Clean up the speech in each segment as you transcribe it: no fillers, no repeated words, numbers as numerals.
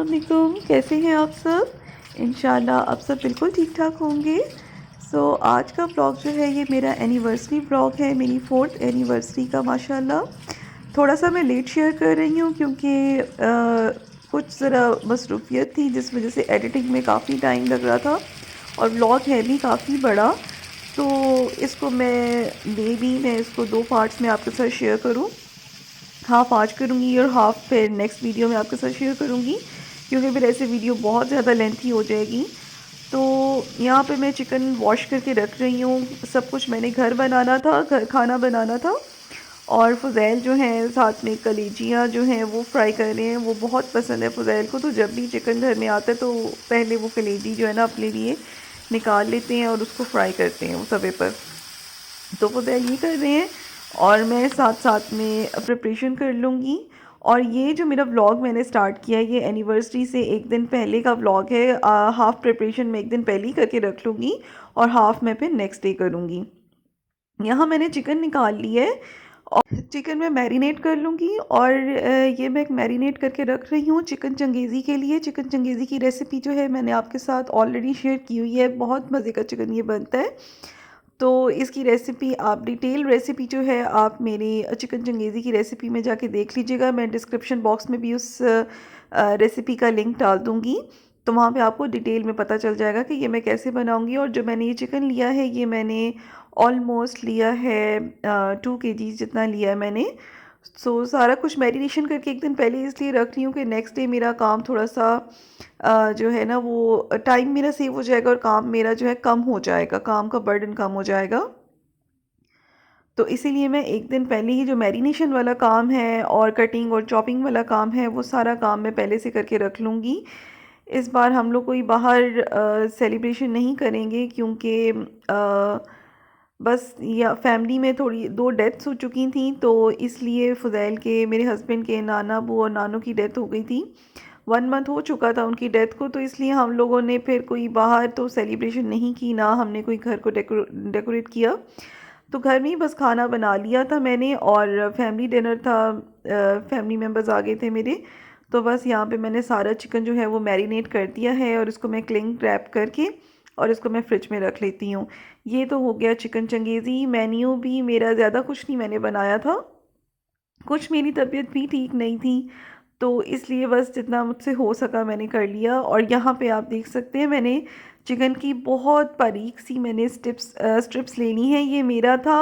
अस्सलाम वालेकुम, कैसे हैं आप सब। इंशाल्लाह आप सब बिल्कुल ठीक ठाक होंगे। आज का ब्लॉग जो है ये मेरा एनिवर्सरी ब्लॉग है, मेरी 4th एनिवर्सरी का माशाल्लाह। थोड़ा सा मैं लेट शेयर कर रही हूँ क्योंकि कुछ ज़रा मसरूफियत थी जिस वजह से एडिटिंग में काफ़ी टाइम लग रहा था और ब्लॉग है भी काफ़ी बड़ा। तो इसको मैं इसको 2 पार्ट्स में आपके साथ शेयर करूँ। हाफ़ आज करूँगी और हाफ़ फिर नेक्स्ट वीडियो में आपके साथ शेयर करूँगी क्योंकि फिर ऐसे वीडियो बहुत ज़्यादा लेंथी हो जाएगी। तो यहाँ पे मैं चिकन वॉश करके रख रही हूँ। सब कुछ मैंने घर बनाना था, घर खाना बनाना था। और फ़ुज़ैल जो है साथ में कलेजियाँ जो हैं वो फ्राई कर रहे हैं। वो बहुत पसंद है फ़ुज़ैल को, तो जब भी चिकन घर में आता है तो पहले वो कलेजी जो है ना अपने लिए निकाल लेते हैं और उसको फ्राई करते हैं वो तवे पर। तो फ़ुज़ैल ये कर रहे हैं और मैं साथ साथ में प्रिपरेशन कर लूँगी। और ये जो मेरा व्लॉग मैंने स्टार्ट किया है ये एनिवर्सरी से एक दिन पहले का व्लॉग है। हाफ़ प्रिपरेशन मैं एक दिन पहले ही करके रख लूँगी और हाफ़ मैं फिर नेक्स्ट डे करूँगी। यहाँ मैंने चिकन निकाल लिया है और चिकन मैं मैरिनेट कर लूँगी। और ये मैं मैरिनेट करके रख रही हूँ चिकन चंगेज़ी के लिए। चिकन चंगेज़ी की रेसिपी जो है मैंने आपके साथ ऑलरेडी शेयर की हुई है। बहुत मज़े का चिकन ये बनता है। तो इसकी रेसिपी आप डिटेल रेसिपी जो है आप मेरी चिकन चंगेज़ी की रेसिपी में जाके देख लीजिएगा। मैं डिस्क्रिप्शन बॉक्स में भी उस रेसिपी का लिंक डाल दूँगी, तो वहाँ पे आपको डिटेल में पता चल जाएगा कि ये मैं कैसे बनाऊँगी। और जो मैंने ये चिकन लिया है ये मैंने ऑलमोस्ट लिया है 2 केजीज़ जितना लिया है मैंने। सारा कुछ मैरिनेशन करके एक दिन पहले इसलिए रख रही हूँ कि नेक्स्ट डे मेरा काम थोड़ा सा जो है ना वो टाइम मेरा सेव हो जाएगा और काम मेरा जो है कम हो जाएगा, काम का बर्डन कम हो जाएगा। तो इसीलिए मैं एक दिन पहले ही जो मैरिनेशन वाला काम है और कटिंग और चॉपिंग वाला काम है वो सारा काम मैं पहले से करके रख लूँगी। इस बार हम लोग कोई बाहर सेलिब्रेशन नहीं करेंगे क्योंकि बस या फैमिली में थोड़ी 2 डेथ्स हो चुकी थी, तो इसलिए फ़ुज़ैल के मेरे हस्बैंड के नाना अबू और नानू की डेथ हो गई थी। 1 मंथ हो चुका था उनकी डेथ को, तो इसलिए हम लोगों ने फिर कोई बाहर तो सेलिब्रेशन नहीं की, ना हमने कोई घर को डेकोरेट किया। तो घर में ही बस खाना बना लिया था मैंने और फैमिली डिनर था। फैमिली मेम्बर्स आ गए थे मेरे। तो बस यहाँ पे मैंने सारा चिकन जो है वो मैरिनेट कर दिया है और इसको मैं क्लिंग रैप करके और इसको मैं फ्रिज में रख लेती हूँ। ये तो हो गया चिकन चंगेज़ी। मेन्यू भी मेरा ज़्यादा कुछ नहीं मैंने बनाया था, कुछ मेरी तबीयत भी ठीक नहीं थी, तो इसलिए बस जितना मुझसे हो सका मैंने कर लिया। और यहाँ पे आप देख सकते हैं मैंने चिकन की बहुत बारीक सी मैंने स्ट्रिप्स लेनी है। ये मेरा था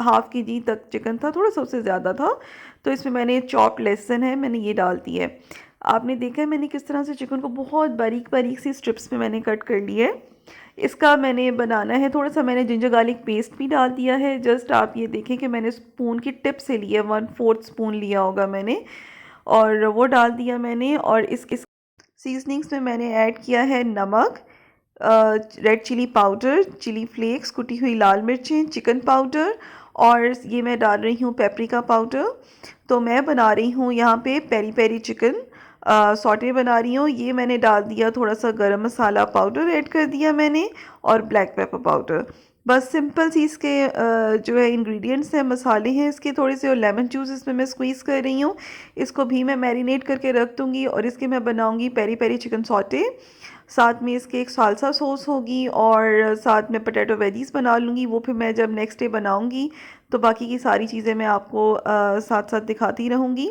हाफ़ के जी तक चिकन था, थोड़ा सा उससे ज़्यादा था। तो इसमें मैंने चॉप्ड लहसुन है मैंने ये डाल दी है। आपने देखा है मैंने किस तरह से चिकन को बहुत बारीक बारीक सी स्ट्रिप्स में मैंने कट कर लिया है। इसका मैंने बनाना है, थोड़ा सा मैंने जिंजर गार्लिक पेस्ट भी डाल दिया है। जस्ट आप ये देखें कि मैंने स्पून की टिप से लिया, 1/4 स्पून लिया होगा मैंने और वो डाल दिया मैंने। और इसके सीजनिंग्स में मैंने ऐड किया है नमक, red chili powder, chili flakes, कुटी हुई लाल मिर्चें, चिकन पाउडर और ये मैं डाल रही हूँ पेपरिका पाउडर। तो मैं बना रही हूँ यहाँ पे पेरी पेरी चिकन सॉटे बना रही हूँ। ये मैंने डाल दिया, थोड़ा सा गरम मसाला पाउडर ऐड कर दिया मैंने और ब्लैक पेपर पाउडर। बस सिंपल सी इसके जो है इंग्रेडिएंट्स हैं, मसाले हैं इसके थोड़े से, और लेमन जूस इसमें मैं स्क्वीज़ कर रही हूँ। इसको भी मैं मैरिनेट करके रख दूँगी और इसके मैं बनाऊँगी पेरी पेरी चिकन सॉटे। साथ में इसके एक सालसा सॉस होगी और साथ में पोटैटो वेजीज़ बना लूँगी। वो फिर मैं जब नेक्स्ट डे बनाऊँगी तो बाकी की सारी चीज़ें मैं आपको साथ साथ दिखाती रहूँगी।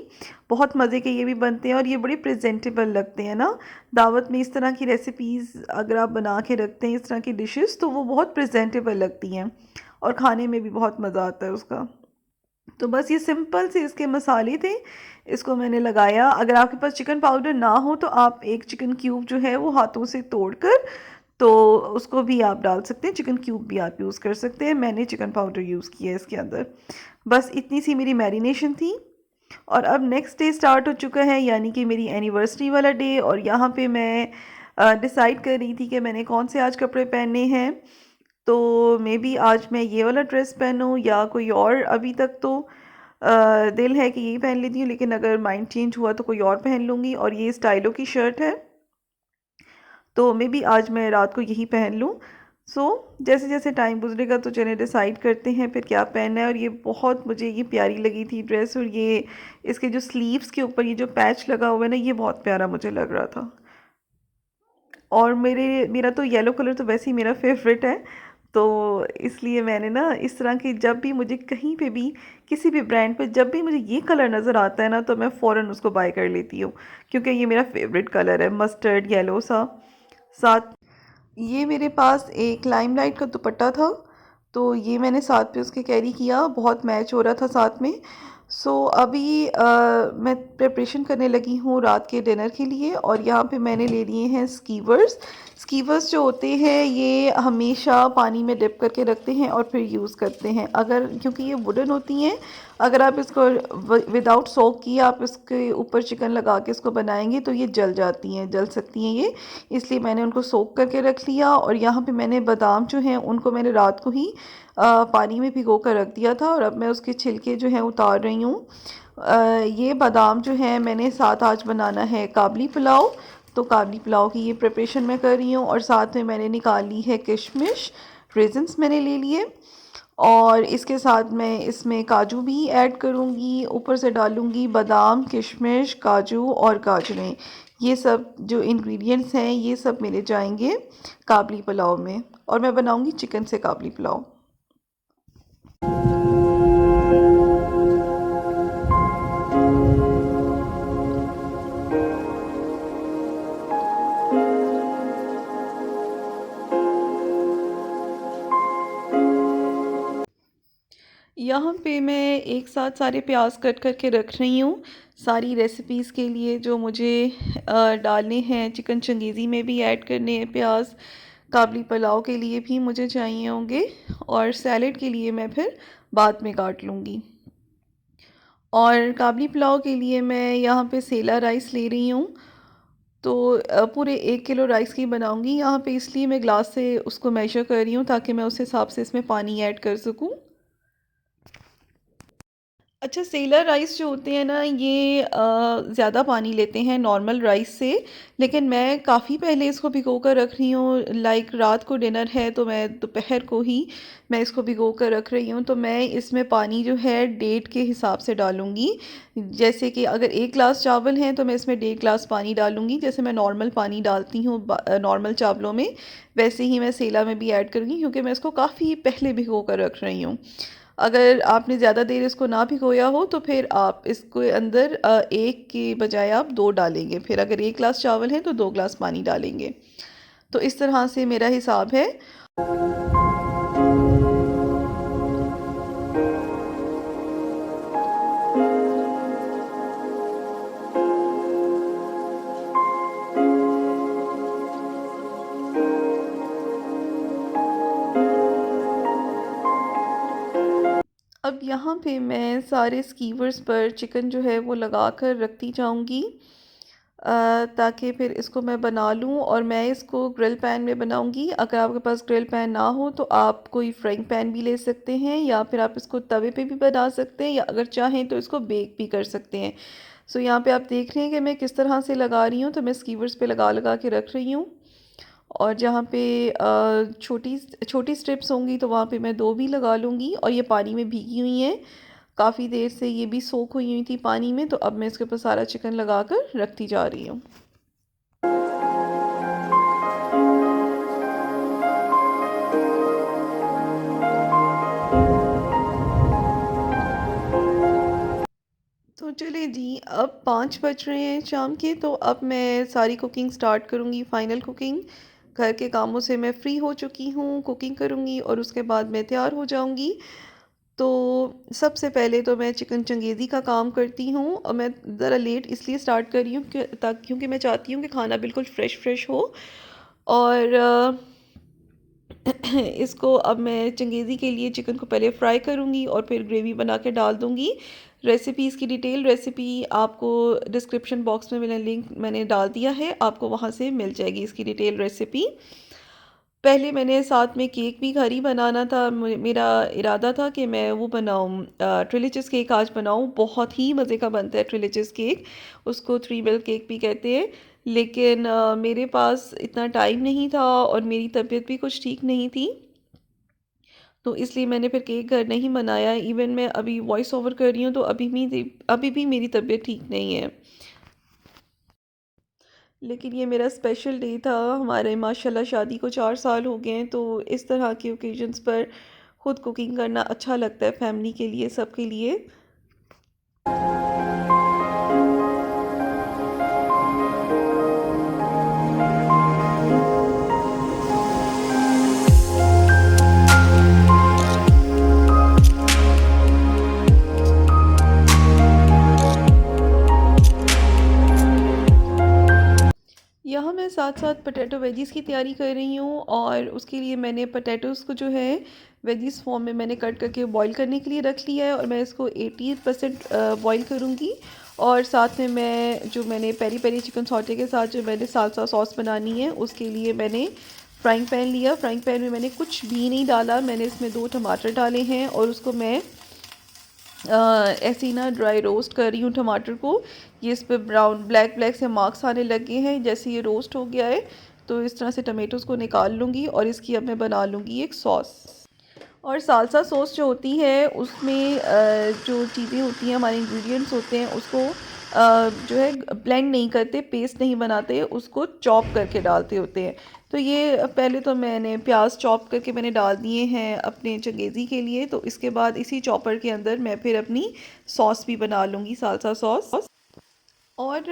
बहुत मज़े के ये भी बनते हैं और ये बड़े प्रेजेंटेबल लगते हैं ना। दावत में इस तरह की रेसिपीज़ अगर आप बना के रखते हैं, इस तरह की डिशेस, तो वो बहुत प्रेजेंटेबल लगती हैं और खाने में भी बहुत मज़ा आता है उसका। तो बस ये सिंपल से इसके मसाले थे, इसको मैंने लगाया। अगर आपके पास चिकन पाउडर ना हो तो आप एक चिकन क्यूब जो है वो हाथों से तोड़कर तो उसको भी आप डाल सकते हैं, चिकन क्यूब भी आप यूज़ कर सकते हैं। मैंने चिकन पाउडर यूज़ किया है इसके अंदर। बस इतनी सी मेरी मैरिनेशन थी और अब नेक्स्ट डे स्टार्ट हो चुका है, यानी कि मेरी एनिवर्सरी वाला डे। और यहाँ पे मैं डिसाइड कर रही थी कि मैंने कौन से आज कपड़े पहनने हैं। तो मे बी आज मैं ये वाला ड्रेस पहनूं या कोई और। अभी तक तो दिल है कि यही पहन लेती हूँ, लेकिन अगर माइंड चेंज हुआ तो कोई और पहन लूँगी। और ये स्टाइलो की शर्ट है, तो मे बी आज मैं रात को यही पहन लूँ। जैसे जैसे टाइम गुजरेगा तो चलिए डिसाइड करते हैं फिर क्या पहनना है। और ये बहुत मुझे ये प्यारी लगी थी ड्रेस, और ये इसके जो स्लीव्स के ऊपर ये जो पैच लगा हुआ है ना, ये बहुत प्यारा मुझे लग रहा था। और मेरा तो येलो कलर तो वैसे ही मेरा फेवरेट है, तो इसलिए मैंने ना इस तरह की, जब भी मुझे कहीं पे भी किसी भी ब्रांड पे जब भी मुझे ये कलर नज़र आता है ना, तो मैं फ़ौरन उसको बाय कर लेती हूँ, क्योंकि ये मेरा फेवरेट कलर है, मस्टर्ड येलो सा। साथ ये मेरे पास एक लाइमलाइट का दुपट्टा था, तो ये मैंने साथ पे उसके कैरी किया, बहुत मैच हो रहा था साथ में। अभी मैं प्रिपरेशन करने लगी हूँ रात के डिनर के लिए, और यहाँ पे मैंने ले लिए हैं स्कीवर्स। स्कीवर्स जो होते हैं ये हमेशा पानी में डिप करके रखते हैं और फिर यूज़ करते हैं, अगर क्योंकि ये वुडन होती हैं, अगर आप इसको विदाउट सोक किए आप इसके ऊपर चिकन लगा के इसको बनाएंगे तो ये जल जाती हैं, जल सकती हैं ये, इसलिए मैंने उनको सोक करके रख लिया। और यहाँ पे मैंने बादाम जो हैं उनको मैंने रात को ही पानी में भिगो कर रख दिया था, और अब मैं उसके छिलके जो हैं उतार रही हूँ। ये बादाम जो है मैंने साथ आज बनाना है काबली पुलाव, तो काबली पुलाव की ये प्रिपरेशन मैं कर रही हूँ। और साथ में मैंने निकाली है किशमिश, रेजिन्स मैंने ले लिए, और इसके साथ मैं इसमें काजू भी ऐड करूँगी, ऊपर से डालूँगी बादाम, किशमिश, काजू और गाजरें। ये सब जो इंग्रेडिएंट्स हैं ये सब मेरे जाएंगे काबली पुलाव में, और मैं बनाऊँगी चिकन से काबली पुलाव। यहाँ पे मैं एक साथ सारे प्याज कट करके रख रही हूँ, सारी रेसिपीज़ के लिए जो मुझे डालने हैं, चिकन चंगेज़ी में भी ऐड करने हैं प्याज, काबली पुलाव के लिए भी मुझे चाहिए होंगे, और सैलेड के लिए मैं फिर बाद में काट लूँगी। और काबली पुलाव के लिए मैं यहाँ पे सेला राइस ले रही हूँ, तो पूरे 1 किलो राइस की बनाऊँगी यहाँ पे, इसलिए मैं ग्लास से उसको मेजर कर रही हूँ ताकि मैं उस हिसाब से इसमें पानी ऐड कर सकूँ। अच्छा, सेलर राइस जो होते हैं ना ये ज़्यादा पानी लेते हैं नॉर्मल राइस से, लेकिन मैं काफ़ी पहले इसको भिगो कर रख रही हूँ, लाइक रात को डिनर है तो मैं दोपहर को ही मैं इसको भिगो कर रख रही हूँ, तो मैं इसमें पानी जो है 1.5 के हिसाब से डालूँगी। जैसे कि अगर 1 गिलास चावल हैं तो मैं इसमें 1.5 गिलास पानी डालूँगी, जैसे मैं नॉर्मल पानी डालती हूँ नॉर्मल चावलों में, वैसे ही मैं सेला में भी ऐड करूँगी, क्योंकि मैं इसको काफ़ी पहले भिगो कर रख रही हूँ। अगर आपने ज़्यादा देर इसको ना भिगोया हो तो फिर आप इसको अंदर एक के बजाय आप 2 डालेंगे, फिर अगर 1 गिलास चावल है तो 2 गिलास पानी डालेंगे, तो इस तरह से मेरा हिसाब है। अब यहाँ पे मैं सारे स्कीवर्स पर चिकन जो है वो लगा कर रखती जाऊँगी, ताकि फिर इसको मैं बना लूँ, और मैं इसको ग्रिल पैन में बनाऊँगी। अगर आपके पास ग्रिल पैन ना हो तो आप कोई फ्राइंग पैन भी ले सकते हैं, या फिर आप इसको तवे पे भी बना सकते हैं, या अगर चाहें तो इसको बेक भी कर सकते हैं। यहाँ पे आप देख रहे हैं कि मैं किस तरह से लगा रही हूँ, तो मैं स्कीवर्स पे लगा लगा के रख रही हूँ, और जहाँ पे छोटी छोटी स्ट्रिप्स होंगी तो वहाँ पे मैं 2 भी लगा लूँगी, और ये पानी में भीगी हुई हैं, काफ़ी देर से ये भी सोख हुई हुई थी पानी में, तो अब मैं इसके ऊपर सारा चिकन लगा कर रखती जा रही हूँ। तो चलिए जी, अब 5 बज रहे हैं शाम के, तो अब मैं सारी कुकिंग स्टार्ट करूँगी, फाइनल कुकिंग। घर के कामों से मैं फ्री हो चुकी हूँ, कुकिंग करूँगी और उसके बाद मैं तैयार हो जाऊँगी। तो सबसे पहले तो मैं चिकन चंगेज़ी का काम करती हूँ, और मैं ज़रा लेट इसलिए स्टार्ट कर रही हूँ क्योंकि मैं चाहती हूँ कि खाना बिल्कुल फ़्रेश फ़्रेश हो। और इसको अब मैं चंगेज़ी के लिए चिकन को पहले फ्राई करूँगी और फिर ग्रेवी बना के डाल दूँगी। रेसिपीज़ की डिटेल रेसिपी आपको डिस्क्रिप्शन बॉक्स में मैंने लिंक मैंने डाल दिया है, आपको वहाँ से मिल जाएगी इसकी डिटेल रेसिपी। पहले मैंने साथ में केक भी घर ही बनाना था, मेरा इरादा था कि मैं वो बनाऊँ, ट्रिलिचियस केक आज बनाऊँ, बहुत ही मज़े का बनता है ट्रिलिचियस केक, उसको 3 मिल्क केक भी कहते हैं। लेकिन मेरे पास इतना टाइम नहीं था और मेरी तबीयत भी कुछ ठीक नहीं थी, तो इसलिए मैंने फिर केक घर नहीं बनाया। इवन मैं अभी वॉइस ओवर कर रही हूँ तो अभी भी मेरी तबीयत ठीक नहीं है। लेकिन ये मेरा स्पेशल डे था। हमारे माशाल्लाह शादी को 4 साल हो गए हैं, तो इस तरह के ओकेजन्स पर खुद कुकिंग करना अच्छा लगता है, फैमिली के लिए, सबके लिए। यहाँ मैं साथ साथ पोटैटो वेजीज़ की तैयारी कर रही हूँ, और उसके लिए मैंने पोटैटोज़ को जो है वेजीज़ फॉर्म में मैंने कट करके बॉईल करने के लिए रख लिया है, और मैं इसको 80% बॉईल करूँगी। और साथ में मैंने पेरी पेरी चिकन सॉटे के साथ जो मैंने सालसा सॉस बनानी है, उसके लिए मैंने फ्राइंग पैन लिया। फ्राइंग पैन में मैंने कुछ भी नहीं डाला, मैंने इसमें 2 टमाटर डाले हैं और उसको मैं ऐसे ही ना ड्राई रोस्ट कर रही हूँ टमाटर को। ये इस पे ब्राउन ब्लैक ब्लैक से मार्क्स आने लगे हैं। जैसे ये रोस्ट हो गया है तो इस तरह से टमेटोज़ को निकाल लूँगी, और इसकी अब मैं बना लूँगी एक सॉस। और सालसा सॉस जो होती है उसमें जो चीज़ें होती हैं, हमारे इंग्रेडिएंट्स होते हैं, उसको जो है ब्लेंड नहीं करते, पेस्ट नहीं बनाते, उसको चॉप करके डालते होते हैं। तो ये पहले तो मैंने प्याज चॉप करके मैंने डाल दिए हैं अपने चंगेज़ी के लिए, तो इसके बाद इसी चॉपर के अंदर मैं फिर अपनी सॉस भी बना लूँगी, सालसा सॉस। और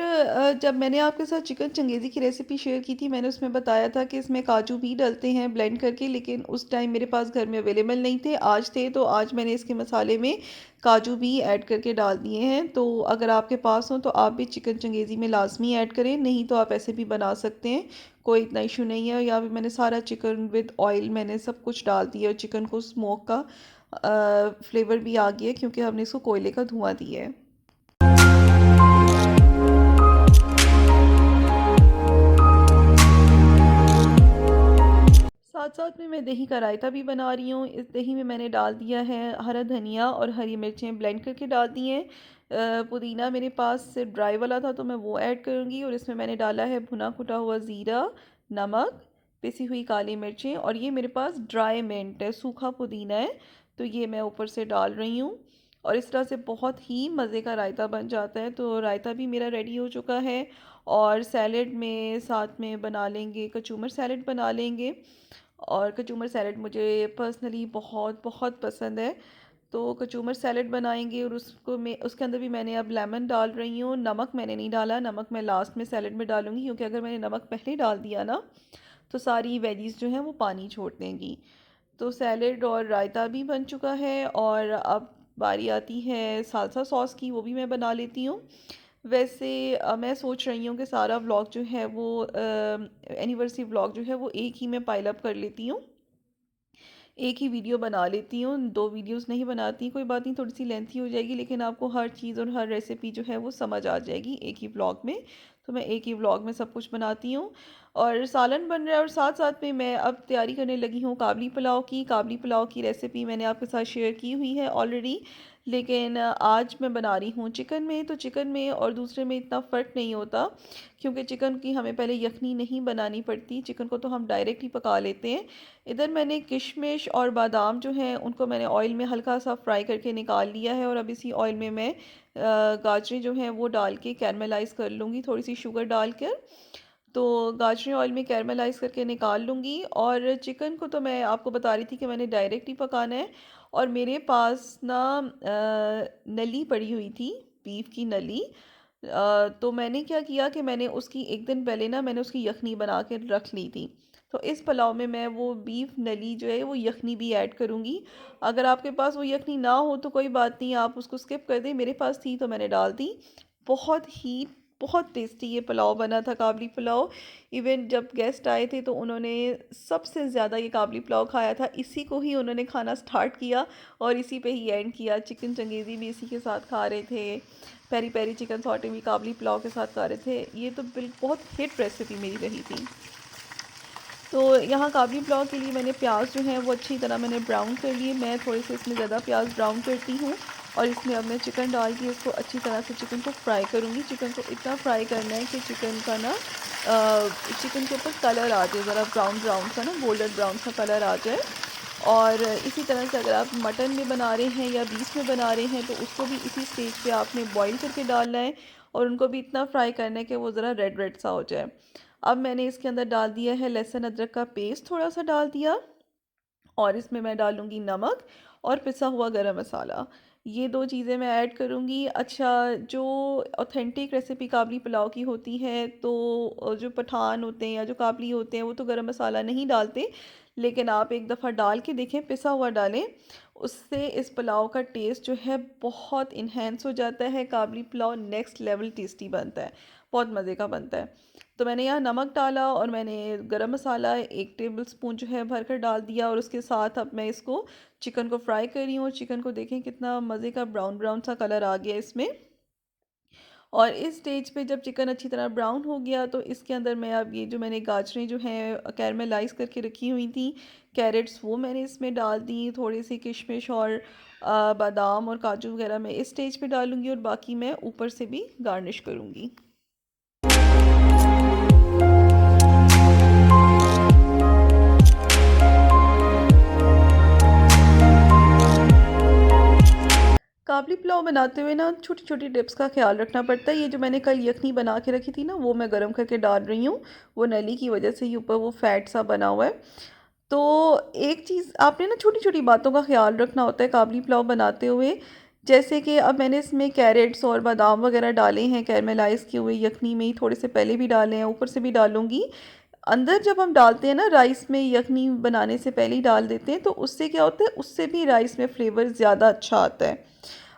जब मैंने आपके साथ चिकन चंगेज़ी की रेसिपी शेयर की थी, मैंने उसमें बताया था कि इसमें काजू भी डलते हैं ब्लेंड करके, लेकिन उस टाइम मेरे पास घर में अवेलेबल नहीं थे। आज थे, तो आज मैंने इसके मसाले में काजू भी ऐड करके डाल दिए हैं। तो अगर आपके पास हो तो आप भी चिकन चंगेज़ी में लाजमी ऐड करें, नहीं तो आप ऐसे भी बना सकते हैं, कोई इतना इशू नहीं है। यहाँ पे मैंने सारा चिकन विद ऑयल मैंने सब कुछ डाल दिया, और चिकन को स्मोक का फ्लेवर भी आ गया क्योंकि हमने इसको कोयले का धुआं दिया है। साथ साथ में मैं दही का रायता भी बना रही हूँ। इस दही में मैंने डाल दिया है हरा धनिया और हरी मिर्चें ब्लेंड करके डाल दी हैं। पुदीना मेरे पास सिर्फ ड्राई वाला था तो मैं वो ऐड करूँगी, और इसमें मैंने डाला है भुना कुटा हुआ ज़ीरा, नमक, पिसी हुई काली मिर्चें, और ये मेरे पास ड्राई मिंट है, सूखा पुदीना है, तो ये मैं ऊपर से डाल रही हूँ। और इस तरह से बहुत ही मज़े का रायता बन जाता है। तो रायता भी मेरा रेडी हो चुका है। और सैलेड में साथ में बना लेंगे, कचूमर सैलेड बना लेंगे। और कचूमर सैलेड मुझे पर्सनली बहुत बहुत पसंद है, तो कचूमर सैलेड बनाएंगे। और उसको मैं उसके अंदर भी मैंने अब लेमन डाल रही हूँ। नमक मैंने नहीं डाला, नमक मैं लास्ट में सैलेड में डालूँगी, क्योंकि अगर मैंने नमक पहले डाल दिया ना तो सारी वेजीज़ जो हैं वो पानी छोड़ देंगी। तो सैलेड और रायता भी बन चुका है, और अब बारी आती है सालसा सॉस की, वो भी मैं बना लेती हूँ। वैसे मैं सोच रही हूँ कि सारा व्लॉग जो है वो एनिवर्सरी व्लॉग जो है वो एक ही में पाइल अप कर लेती हूँ, एक ही वीडियो बना लेती हूँ, 2 वीडियोस नहीं बनाती। कोई बात नहीं, थोड़ी सी लेंथी हो जाएगी, लेकिन आपको हर चीज़ और हर रेसिपी जो है वो समझ आ जाएगी एक ही व्लॉग में। तो मैं एक ही व्लॉग में सब कुछ बनाती हूँ। और सालन बन रहा है, और साथ साथ में मैं अब तैयारी करने लगी हूँ काबली पुलाव की। काबली पुलाव की रेसिपी मैंने आपके साथ शेयर की हुई है ऑलरेडी, लेकिन आज मैं बना रही हूँ चिकन में। तो चिकन में और दूसरे में इतना फ़र्क नहीं होता, क्योंकि चिकन की हमें पहले यखनी नहीं बनानी पड़ती, चिकन को तो हम डायरेक्ट ही पका लेते हैं। इधर मैंने किशमिश और बादाम जो हैं उनको मैंने ऑयल में हल्का सा फ्राई करके निकाल लिया है, और अब इसी ऑयल में मैं गाजरें जो हैं वो डाल के कैरमलाइज़ कर लूँगी, थोड़ी सी शुगर डालकर। तो गाजरें ऑयल में कैरमलाइज़ करके निकाल लूँगी। और चिकन को तो मैं आपको बता रही थी कि मैंने डायरेक्ट ही पकाना है। और मेरे पास ना नली पड़ी हुई थी, बीफ की नली। तो मैंने क्या किया कि मैंने उसकी एक दिन पहले ना मैंने उसकी यखनी बना के रख ली थी। तो इस पुलाव में मैं वो बीफ नली जो है वो यखनी भी ऐड करूँगी। अगर आपके पास वो यखनी ना हो तो कोई बात नहीं, आप उसको स्किप कर दें, मेरे पास थी तो मैंने डाल दी। बहुत ही बहुत टेस्टी ये पुलाव बना था, काबली पुलाव। इवन जब गेस्ट आए थे तो उन्होंने सबसे ज़्यादा ये काबली पुलाव खाया था, इसी को ही उन्होंने खाना स्टार्ट किया और इसी पे ही एंड किया। चिकन चंगेज़ी भी इसी के साथ खा रहे थे, पेरी पेरी चिकन सॉटे भी काबली पुलाव के साथ खा रहे थे। ये तो बहुत हिट रेसिपी मेरी रही थी। तो यहाँ काबली पुलाव के लिए मैंने प्याज जो है वो अच्छी तरह मैंने ब्राउन कर लिए। मैं थोड़े से इसमें ज़्यादा प्याज ब्राउन करती हूँ। और इसमें अब मैं चिकन डाल के इसको अच्छी तरह से चिकन को फ्राई करूँगी। चिकन को इतना फ्राई करना है कि चिकन का ना चिकन के ऊपर कलर आ जाए, ज़रा ब्राउन ब्राउन सा ना, गोल्डन ब्राउन सा कलर आ जाए। और इसी तरह से अगर आप मटन में बना रहे हैं या बीफ में बना रहे हैं तो उसको भी इसी स्टेज पे आपने बॉईल करके डालना है और उनको भी इतना फ्राई करना है कि वो ज़रा रेड रेड सा हो जाए। अब मैंने इसके अंदर डाल दिया है लहसुन अदरक का पेस्ट, थोड़ा सा डाल दिया, और इसमें मैं डालूँगी नमक और पिसा हुआ गरम मसाला। ये 2 चीज़ें मैं ऐड करूँगी। अच्छा, जो ऑथेंटिक रेसिपी काबली पुलाव की होती है तो जो पठान होते हैं या जो काबली होते हैं वो तो गरम मसाला नहीं डालते, लेकिन आप एक दफ़ा डाल के देखें, पिसा हुआ डालें, उससे इस पुलाव का टेस्ट जो है बहुत इन्हेंस हो जाता है। काबली पुलाव नेक्स्ट लेवल टेस्टी बनता है, बहुत मज़े का बनता है। तो मैंने यहाँ नमक डाला और मैंने गरम मसाला 1 टेबलस्पून जो है भरकर डाल दिया, और उसके साथ अब मैं इसको चिकन को फ्राई कर रही हूँ। चिकन को देखें कितना मज़े का ब्राउन ब्राउन सा कलर आ गया इसमें। और इस स्टेज पे जब चिकन अच्छी तरह ब्राउन हो गया तो इसके अंदर मैं अब ये जो मैंने गाजरें जो हैं कैरमेलाइज़ करके रखी हुई थी, कैरेट्स, वो मैंने इसमें डाल दी। थोड़ी सी किशमिश और बादाम और काजू वगैरह मैं इस स्टेज पे डालूँगी और बाकी मैं ऊपर से भी गार्निश करूँगी। काबली पुलाव बनाते हुए ना छोटी छोटी टिप्स का ख्याल रखना पड़ता है। ये जो मैंने कल यखनी बना के रखी थी ना, वो मैं गर्म करके डाल रही हूँ। वो नली की वजह से ही ऊपर वो फैट सा बना हुआ है। तो एक चीज़ आपने ना छोटी छोटी बातों का ख्याल रखना होता है काबली पुलाव बनाते हुए। जैसे कि अब मैंने इसमें कैरेट्स और बादाम वगैरह डाले हैं, कैरमेलाइज़ किए हुए, यखनी में ही थोड़े से पहले भी डाले हैं, ऊपर से भी डालूंगी। अंदर जब हम डालते हैं ना राइस में, यखनी बनाने से पहले ही डाल देते हैं, तो उससे क्या होता है, उससे भी राइस में फ्लेवर ज़्यादा अच्छा आता है।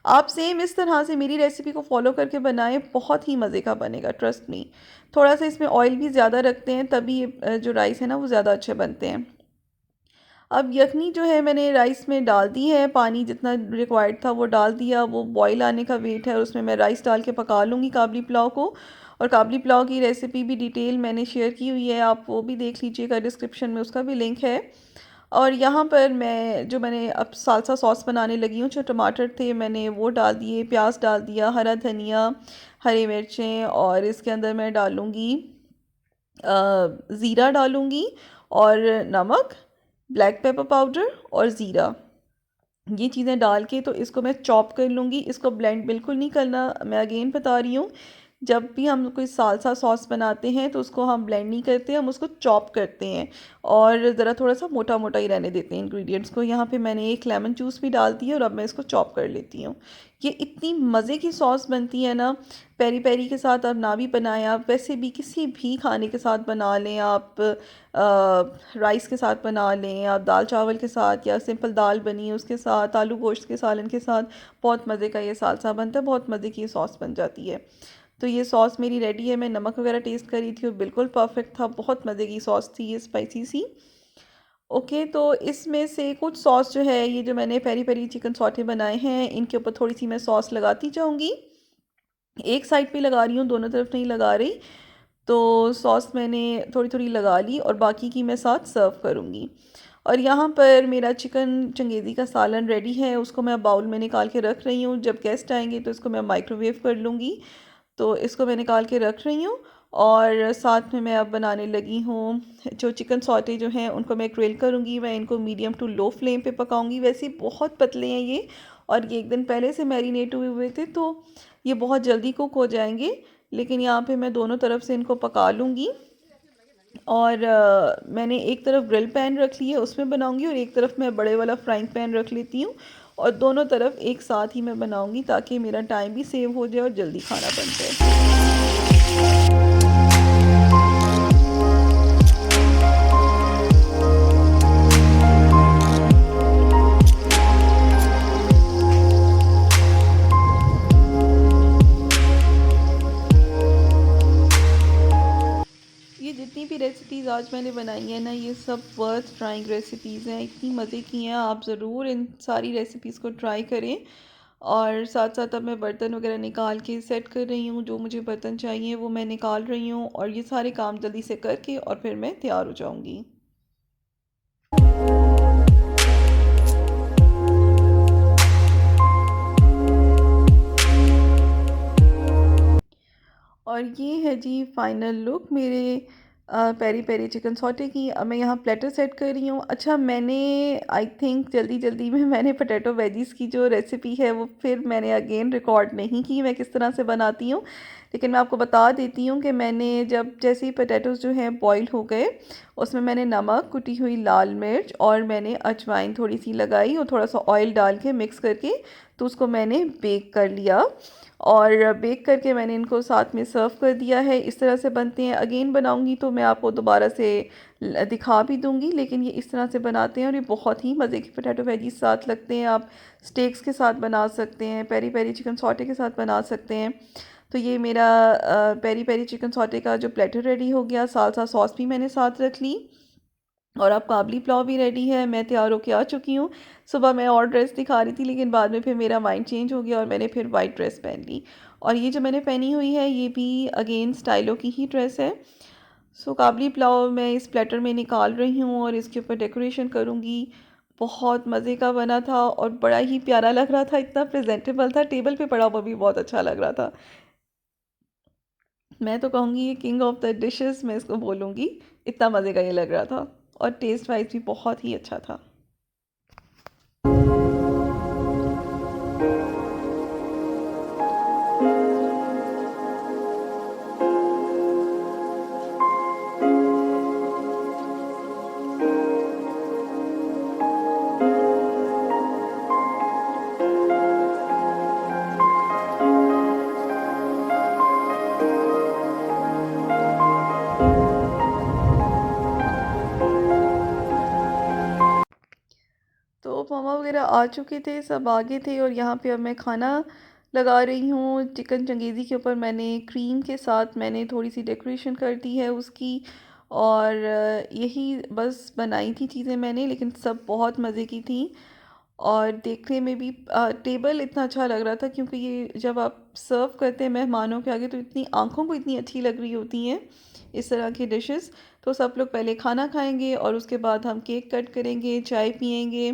आप सेम इस तरह से मेरी रेसिपी को फॉलो करके बनाएं, बहुत ही मज़े का बनेगा, ट्रस्ट मी। थोड़ा सा इसमें ऑयल भी ज़्यादा रखते हैं, तभी ये जो राइस है ना वो ज़्यादा अच्छे बनते हैं। अब यखनी जो है मैंने राइस में डाल दी है, पानी जितना रिक्वायर्ड था वो डाल दिया। वो बॉईल आने का वेट है और उसमें मैं राइस डाल के पका लूँगी काबली पुलाव को। और काबली पुलाव की रेसिपी भी डिटेल मैंने शेयर की हुई है, आप वो भी देख लीजिएगा, डिस्क्रिप्शन में उसका भी लिंक है। और यहाँ पर मैंने अब सालसा सॉस बनाने लगी हूँ। जो टमाटर थे मैंने वो डाल दिए, प्याज डाल दिया, हरा धनिया, हरी मिर्चें, और इसके अंदर मैं डालूँगी ज़ीरा डालूँगी, और नमक, ब्लैक पेपर पाउडर और ज़ीरा। ये चीज़ें डाल के तो इसको मैं चॉप कर लूँगी। इसको ब्लेंड बिल्कुल नहीं करना, मैं अगेन बता रही हूँ। जब भी हम कोई सालसा सॉस बनाते हैं तो उसको हम ब्लेंड नहीं करते, हम उसको चॉप करते हैं और ज़रा थोड़ा सा मोटा मोटा ही रहने देते हैं इंग्रेडिएंट्स को। यहाँ पे मैंने एक लेमन जूस भी डाल दी है और अब मैं इसको चॉप कर लेती हूँ। ये इतनी मज़े की सॉस बनती है ना, पेरी पेरी के साथ आप ना भी बनाएं, आप वैसे भी किसी भी खाने के साथ बना लें, आप राइस के साथ बना लें, आप दाल चावल के साथ, या सिंपल दाल बनी है उसके साथ, आलू गोश्त के सालन के साथ, बहुत मज़े का ये सालसा बनता है, बहुत मज़े की ये सॉस बन जाती है। तो ये सॉस मेरी रेडी है। मैं नमक वगैरह टेस्ट करी थी और बिल्कुल परफेक्ट था, बहुत मज़े की सॉस थी ये, स्पाइसी सी। ओके, तो इसमें से कुछ सॉस जो है, ये जो मैंने पेरी पेरी चिकन सॉटे बनाए हैं, इनके ऊपर थोड़ी सी मैं सॉस लगाती जाऊँगी। एक साइड पे लगा रही हूँ, दोनों तरफ नहीं लगा रही। तो सॉस मैंने थोड़ी थोड़ी लगा ली और बाकी की मैं साथ सर्व करूँगी। और यहाँ पर मेरा चिकन चंगेज़ी का सालन रेडी है, उसको मैं बाउल में निकाल के रख रही हूँ। जब गेस्ट आएंगे तो इसको मैं माइक्रोवेव कर लूँगी। तो इसको मैं निकाल के रख रही हूँ। और साथ में मैं अब बनाने लगी हूँ जो चिकन सॉटे जो हैं उनको मैं ग्रिल करूँगी। मैं इनको मीडियम टू लो फ्लेम पे पकाऊँगी। वैसे ही बहुत पतले हैं ये, और ये एक दिन पहले से मैरिनेट हुए हुए थे तो ये बहुत जल्दी कुक हो जाएंगे। लेकिन यहाँ पे मैं दोनों तरफ से इनको पका लूँगी। और मैंने एक तरफ ग्रिल पैन रख ली है, उसमें बनाऊँगी, और एक तरफ मैं बड़े वाला फ्राइंग पैन रख लेती हूँ और दोनों तरफ एक साथ ही मैं बनाऊँगी, ताकि मेरा टाइम भी सेव हो जाए और जल्दी खाना बन जाए। ये जितनी भी रेसिपीज़ आज मैंने बनाई हैं ना, ये सब वर्थ ट्राइंग रेसिपीज़ हैं, इतनी मज़े की हैं। आप ज़रूर इन सारी रेसिपीज़ को ट्राई करें। और साथ साथ अब मैं बर्तन वगैरह निकाल के सेट कर रही हूँ, जो मुझे बर्तन चाहिए वो मैं निकाल रही हूँ, और ये सारे काम जल्दी से करके और फिर मैं तैयार हो जाऊँगी। और ये है जी फाइनल लुक मेरे पेरी पेरी चिकन सॉटे की। अब मैं यहाँ प्लेटर सेट कर रही हूँ। अच्छा, मैंने आई थिंक जल्दी जल्दी में मैंने पोटैटो वेजीज़ की जो रेसिपी है वो फिर मैंने अगेन रिकॉर्ड नहीं की मैं किस तरह से बनाती हूँ। लेकिन मैं आपको बता देती हूँ कि मैंने जब जैसे ही पोटैटोज़ जो हैं बॉईल हो गए, उसमें मैंने नमक, कुटी हुई लाल मिर्च और मैंने अजवाइन थोड़ी सी लगाई और थोड़ा सा ऑयल डाल के मिक्स करके तो उसको मैंने बेक कर लिया। और बेक करके मैंने इनको साथ में सर्व कर दिया है। इस तरह से बनते हैं। अगेन बनाऊंगी तो मैं आपको दोबारा से दिखा भी दूंगी, लेकिन ये इस तरह से बनाते हैं और ये बहुत ही मज़े के पोटैटो वेजीज साथ लगते हैं। आप स्टेक्स के साथ बना सकते हैं, पेरी पेरी चिकन सॉटे के साथ बना सकते हैं। तो ये मेरा पेरी पेरी चिकन सॉटे का जो प्लेटर रेडी हो गया। सालसा सॉस भी मैंने साथ रख ली और अब काबली पुलाव भी रेडी है। मैं तैयार होके आ चुकी हूँ। सुबह मैं और ड्रेस दिखा रही थी, लेकिन बाद में फिर मेरा माइंड चेंज हो गया और मैंने फिर वाइट ड्रेस पहन ली। और ये जो मैंने पहनी हुई है ये भी अगेन स्टाइलो की ही ड्रेस है। सो काबली पुलाव मैं इस प्लेटर में निकाल रही हूँ और इसके ऊपर डेकोरेशन करूँगी। बहुत मज़े का बना था और बड़ा ही प्यारा लग रहा था, इतना प्रेजेंटेबल था। टेबल पे पड़ा हुआ भी बहुत अच्छा लग रहा था। मैं तो कहूँगी ये किंग ऑफ द डिशेस मैं इसको बोलूँगी, इतना मज़े का ये लग रहा था। और टेस्ट वाइज भी बहुत ही अच्छा था। तो मामा वगैरह आ चुके थे, सब आगे थे और यहाँ पे अब मैं खाना लगा रही हूँ। चिकन चंगेज़ी के ऊपर मैंने क्रीम के साथ मैंने थोड़ी सी डेकोरेशन कर दी है उसकी। और यही बस बनाई थी चीज़ें मैंने, लेकिन सब बहुत मज़े की थी। और देखने में भी टेबल इतना अच्छा लग रहा था, क्योंकि ये जब आप सर्व करते हैं मेहमानों के आगे तो इतनी आंखों को इतनी अच्छी लग रही होती हैं इस तरह की डिशेस। तो सब लोग पहले खाना खाएंगे और उसके बाद हम केक कट करेंगे, चाय पियेंगे।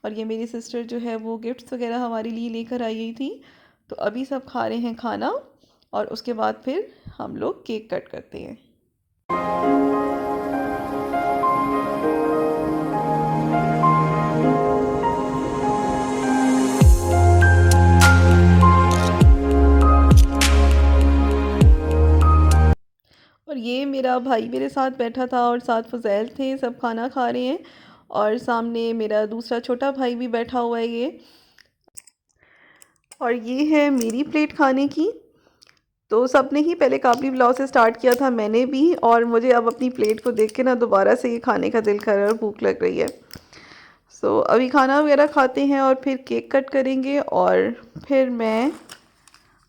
और ये मेरी सिस्टर जो है वो गिफ्ट्स वगैरह हमारे लिए लेकर आई गई थी। तो अभी सब खा रहे हैं खाना और उसके बाद फिर हम लोग केक कट करते हैं। और ये मेरा भाई मेरे साथ बैठा था और साथ फज़ैल थे, सब खाना खा रहे हैं। और सामने मेरा दूसरा छोटा भाई भी बैठा हुआ है ये। और ये है मेरी प्लेट खाने की। तो सबने ही पहले काबली पुलाव से स्टार्ट किया था, मैंने भी। और मुझे अब अपनी प्लेट को देख के ना दोबारा से ये खाने का दिल कर रहा है और भूख लग रही है। सो अभी खाना वगैरह खाते हैं और फिर केक कट करेंगे और फिर मैं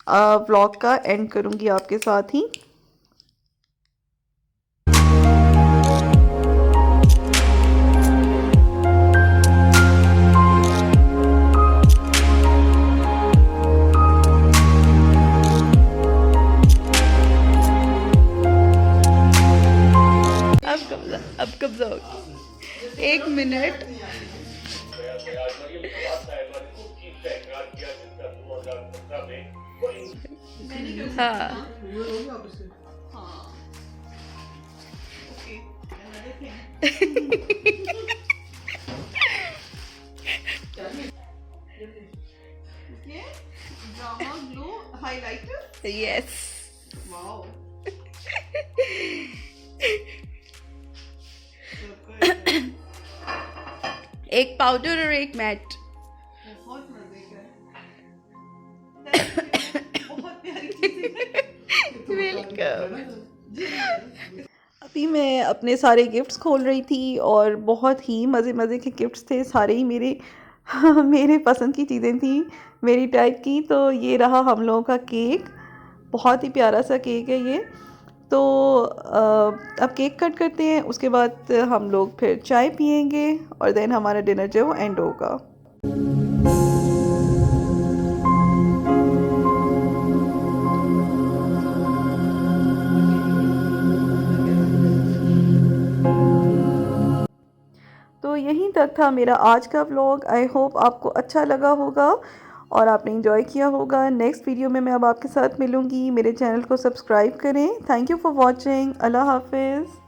व्लॉग का एंड करूँगी आपके साथ ही। अब कब जाओगे? 1 मिनट। हाँ drama glow highlighter. Yes. Wow. एक पाउडर और एक मैट। बहुत मजे का। बहुत प्यारी चीज़। वेलकम। अभी मैं अपने सारे गिफ्ट्स खोल रही थी और बहुत ही मज़े मज़े के गिफ्ट्स थे सारे ही मेरे। मेरे पसंद की चीज़ें थी, मेरी टाइप की। तो ये रहा हम लोगों का केक, बहुत ही प्यारा सा केक है ये। तो अब केक कट करते हैं, उसके बाद हम लोग फिर चाय पियेंगे और देन हमारा डिनर जो है वो एंड होगा। तो यहीं तक था मेरा आज का व्लॉग। आई होप आपको अच्छा लगा होगा और आपने इंजॉय किया होगा। नेक्स्ट वीडियो में मैं अब आपके साथ मिलूँगी। मेरे चैनल को सब्सक्राइब करें। Thank you for watching. अल्लाह हाफिज़।